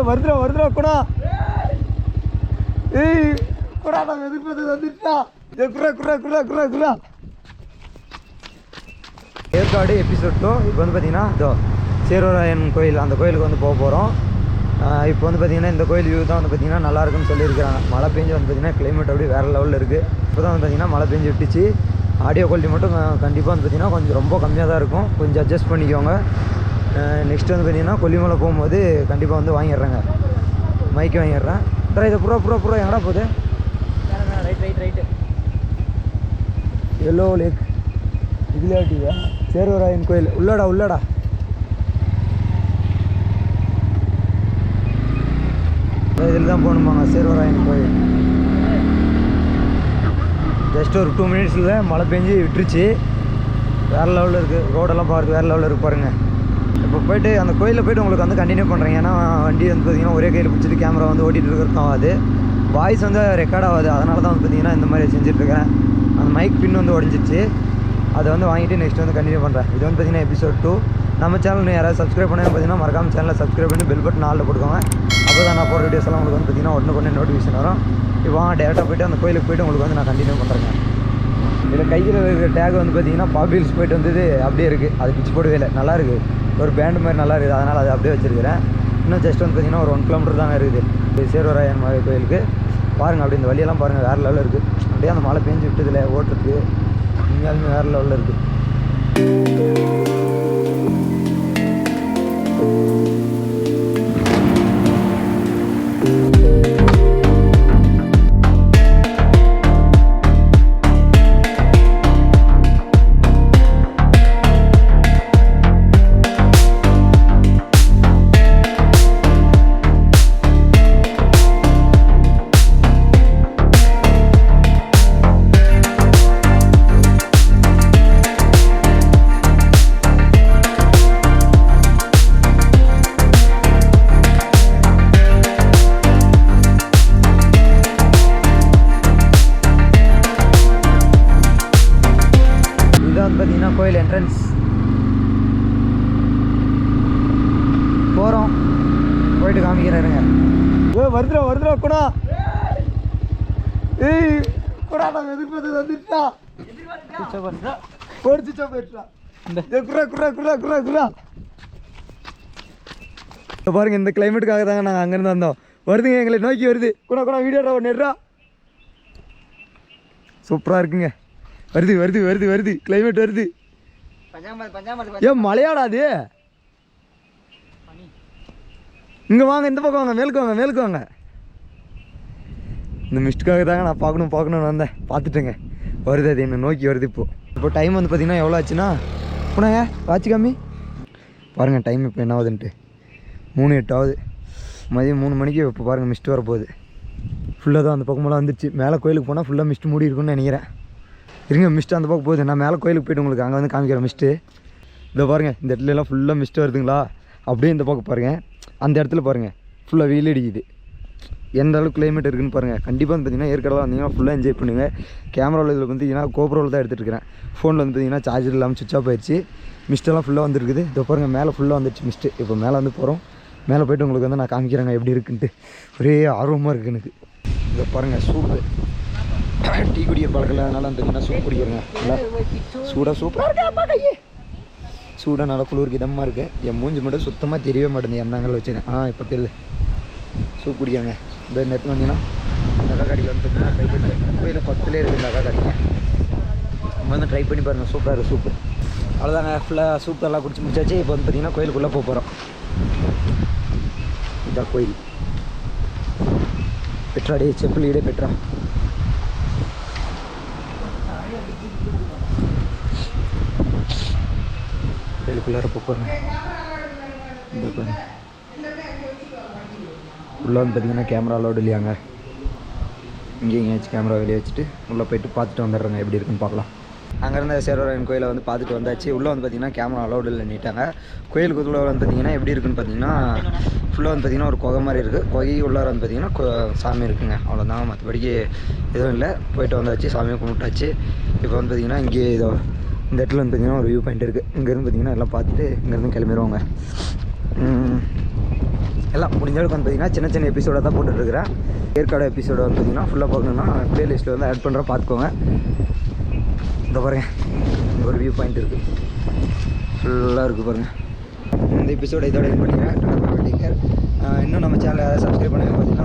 வருதுடா கூட கூட நாங்கள் எதிர்பார்த்து வந்துட்டா குரா ஏற்காடு எபிசோட் 2. இப்போ வந்து பார்த்தீங்கன்னா இதோ சேருவராயன் கோயில், அந்த கோயிலுக்கு வந்து போக போகிறோம். இப்போ வந்து பார்த்திங்கன்னா இந்த கோயில் வியூ தான் வந்து பார்த்திங்கன்னா நல்லாயிருக்குன்னு சொல்லியிருக்கிறாங்க. மழை பெஞ்சு வந்து பார்த்திங்கன்னா கிளைமேட் அப்படியே வேறு லெவலில் இருக்குது. இப்போ தான் வந்து பார்த்திங்கன்னா மழை பெஞ்சு விட்டுச்சு. ஆடியோ குவாலிட்டி மட்டும் கண்டிப்பாக வந்து பார்த்திங்கன்னா கொஞ்சம் ரொம்ப கம்மியாக தான் இருக்கும், கொஞ்சம் அட்ஜஸ்ட் பண்ணிக்கோங்க. நெக்ஸ்ட் வந்து பார்த்திங்கன்னா கொல்லிமலை போகும்போது கண்டிப்பாக வந்து வாங்கிடுறேங்க, மைக்கு வாங்கிடுறேன். இதை புறா எங்கடா போகுது? ரைட்டு எல்லோ லேக் இதுலையா? சேருவராயன் கோயில் உள்ளடா இதில் தான் போகணுமாங்க சேருவராயன் கோயில். ஜஸ்ட் ஒரு 2 மினிட்ஸில் மழை பெஞ்சு விட்டுருச்சு. வேறு லெவலில் இருக்குது, ரோடெல்லாம் பார்த்து வேறு லெவலில் இருக்குது பாருங்கள். இப்போ போய்ட்டு அந்த கோயிலில் போய்ட்டு உங்களுக்கு வந்து கண்டினியூ பண்ணுறேன். ஏன்னா வண்டி வந்து பார்த்திங்கன்னா ஒரே கையில் பிடிச்சிட்டு கேமரா வந்து ஓட்டிகிட்டு இருக்கிறதும் ஆகாது, வாய்ஸ் வந்து ரெக்கார்ட் ஆகாது. அதனால தான் வந்து பார்த்திங்கன்னா இந்த மாதிரி செஞ்சுட்ருக்கேன். அந்த மைக் பின் வந்து உடஞ்சிச்சு, அதை வந்து வாங்கிட்டு நெக்ஸ்ட் வந்து கண்டினியூ பண்ணுறேன். இது வந்து பார்த்திங்கன்னா எபிசோட் 2. நம்ம சேனல் யாராவது சப்ஸ்கிரைப் பண்ணி பார்த்தீங்கன்னா மறக்காம சேனலை சப்ஸ்கிரைப் பண்ணி பெல் பட்டன் ஆளில் போட்டுக்கோங்க. அப்போ தான் நான் போகிற வீடியோஸ் எல்லாம் உங்களுக்கு வந்து பார்த்திங்கன்னா ஒன்று நோட்டிஃபிகேஷன் வரும். இப்போ டேரெக்டாக போய்ட்டு அந்த கோயிலுக்கு போய்ட்டு உங்களுக்கு வந்து நான் கண்டினியூ பண்ணுறேங்க. இதில் கையில் இருக்கிற டேக் வந்து பார்த்திங்கன்னா பாபில்ஸ் போய்ட்டு வந்தது அப்படியே இருக்குது, அது பிச்சு போடவே இல்லை. நல்லா இருக்குது, ஒரு பேண்டு மாதிரி நல்லா இருக்குது, அதனால் அதை அப்படியே வச்சுருக்கிறேன். இன்னும் ஜஸ்ட் வந்து பார்த்திங்கன்னா ஒரு 1 கிலோமீட்டர் தாங்க இருக்குது சேருவராயன் கோயிலுக்கு. பாருங்கள், அப்படி இந்த வழியெல்லாம் பாருங்கள், வேறு லெவலில் இருக்குது. அப்படியே அந்த மழை பெஞ்சு விட்டதில் ஓட்டுறதுக்கு உண்மையாலுமே வேறு லெவலில் இருக்குது. கோயில் என்ட்ரன்ஸ் போகிறோம், போயிட்டு காமிக்கிறேருங்க. வருதுடா கூட நாங்கள் எதிர்பார்த்து வந்துட்டா பாருங்க. இந்த கிளைமேட்டுக்காக தாங்க நாங்கள் அங்கேருந்து வந்தோம். வருதுங்க, எங்களை நோக்கி வருது. கூட வீடியோ நெடுறா, சூப்பராக இருக்குங்க. வருது கிளைமேட் வருது. ஏன் மழையாடா அது? இங்கே வாங்க, இந்த பக்கம் வாங்க, மேலுக்கு வாங்க. இந்த மிஸ்டுக்காக தாங்க நான் பார்க்கணுன்னு வந்தேன். பார்த்துட்டேங்க, வருது, அது என்னை நோக்கி வருது. இப்போ டைம் வந்து பார்த்திங்கன்னா எவ்வளோ ஆச்சுன்னா, போனாங்க வாட்சி காமி பாருங்கள். டைம் இப்போ என்ன ஆகுதுன்ட்டு 3:08 ஆகுது. மதியம் 3 மணிக்கு இப்போ பாருங்கள் மிஸ்ட்டு வரப்போகுது. ஃபுல்லாக தான் அந்த பக்கமெல்லாம் வந்துடுச்சு. மேலே கோயிலுக்கு போனால் ஃபுல்லாக மிஸ்ட்டு மூடி இருக்குன்னு நினைக்கிறேன். இருங்க, மிஸ்ட்டு அந்த பக்கம் போகுது. நான் மேலே கோயிலுக்கு போய்ட்டு உங்களுக்கு அங்கே வந்து காமிக்கிறேன் மிஸ்ட்டு. இதை பாருங்கள், இந்த இடத்துலலாம் ஃபுல்லாக மிஸ்ட்டு வருதுங்களா? அப்படியே இந்த பக்கம் பாருங்கள், அந்த இடத்துல பாருங்கள் ஃபுல்லாக வெயில் அடிக்குது. எந்த அளவுக்கு கிளைமேட் இருக்குதுன்னு பாருங்கள். கண்டிப்பாக வந்து பார்த்திங்கன்னா ஏற்கனவே வந்தீங்கன்னா ஃபுல்லாக என்ஜாய் பண்ணுங்கள். கேமராவில் இதில் பார்த்தீங்கன்னா கோப்ரோவில் தான் எடுத்துகிட்டு இருக்கிறேன். ஃபோனில் வந்து பார்த்திங்கன்னா சார்ஜர் இல்லாமல் சுவிட்ச் ஆஃப் ஆயிடுச்சு. மிஸ்ட்டெல்லாம் ஃபுல்லாக வந்துருக்குது. இதை பாருங்கள், மேலே ஃபுல்லாக வந்துடுச்சு மிஸ்ட்டு. இப்போ மேலே வந்து போகிறோம். மேலே போய்ட்டு உங்களுக்கு வந்து நான் காமிக்கிறேங்க எப்படி இருக்குன்ட்டு. ஒரே ஆர்வமாக இருக்குது எனக்கு. இதை பாருங்கள், சூப்பு டீ குடிக்க பழக்கல, அதனால் வந்து சூப் குடிக்கிறேங்க. நல்லா சூடாக சூப்பராக இருக்கா? சூடாக நல்லா குளிருக்கு, இதமாக இருக்குது. என் மூஞ்சி மட்டும் சுத்தமாக தெரியவே மாட்டேங்குது. எண்ணங்கள் வச்சுருக்கேன். இப்போ தெரியுது. சூப் குடிக்காங்க. இந்த நேரத்தில் வந்தீங்கன்னா இந்த அக்கா கடையில் வந்து ட்ரை பண்ணி கோயில் பக்கத்துலேயே இருக்குது இந்த அக்கா கடைங்க. நம்ம வந்து ட்ரை பண்ணி பாருங்கள், சூப்பராக இருக்குது சூப்பு. அவ்வளோதாங்க, ஃபுல்லாக சூப் எல்லாம் குடிச்சு முடிச்சாச்சு. இப்போ வந்து பார்த்திங்கன்னா கோயிலுக்குள்ளே போக போகிறோம். இதான் கோயில். பெட்ராடி செப்பல் பெட்ரா. கோயிலுக்குள்ளார போகிறேன். உள்ளே வந்து பார்த்திங்கன்னா கேமரா அலோடு இல்லையாங்க. இங்கே எங்கேயாச்சும் கேமரா வெளியே வச்சுட்டு உள்ளே போய்ட்டு பார்த்துட்டு வந்துடுறேங்க, எப்படி இருக்குன்னு பார்க்கலாம். அங்கேருந்து சேருவராயன் கோயிலை வந்து பார்த்துட்டு வந்தாச்சு. உள்ளே வந்து பார்த்திங்கன்னா கேமரா அலோடு இல்லை நீட்டாங்க. கோயிலுக்கு உள்ளே வந்து பார்த்திங்கன்னா எப்படி இருக்குன்னு பார்த்திங்கன்னா ஃபுல்லாக வந்து பார்த்திங்கன்னா ஒரு குகை மாதிரி இருக்குது. குகை உள்ளார வந்து பார்த்திங்கன்னா சாமி இருக்குங்க, அவ்வளோதான். மற்றபடிக்கு எதுவும் இல்லை. போய்ட்டு வந்தாச்சு, சாமியை கும்பிட்டாச்சு. இப்போ வந்து பார்த்திங்கன்னா இங்கே இதோ இந்த இடத்துல வந்து பார்த்திங்கன்னா ஒரு வியூ பாயிண்ட் இருக்குது. இங்கேருந்து பார்த்திங்கன்னா எல்லாம் பார்த்துட்டு இங்கேருந்து கிளம்பிடுவாங்க. எல்லாம் முடிஞ்ச அளவுக்கு வந்து பார்த்தீங்கன்னா சின்ன சின்ன எபிசோடாக தான் போட்டுட்ருக்கிறேன். ஏற்காடு எபிசோடு வந்து பார்த்தீங்கன்னா ஃபுல்லாக பார்க்கணுன்னா ப்ளேலிஸ்ட்டில் வந்து ஆட் பண்ணுறேன், பார்த்துக்கோங்க. இந்த பாருங்கள், இங்கே ஒரு வியூ பாயிண்ட் இருக்குது, ஃபுல்லாக இருக்குது பாருங்கள். இந்த எபிசோட இதோட இது பண்ணிக்கிறேன். இன்னும் நம்ம சேனலை சப்ஸ்கிரைப் பண்ணுங்கள்.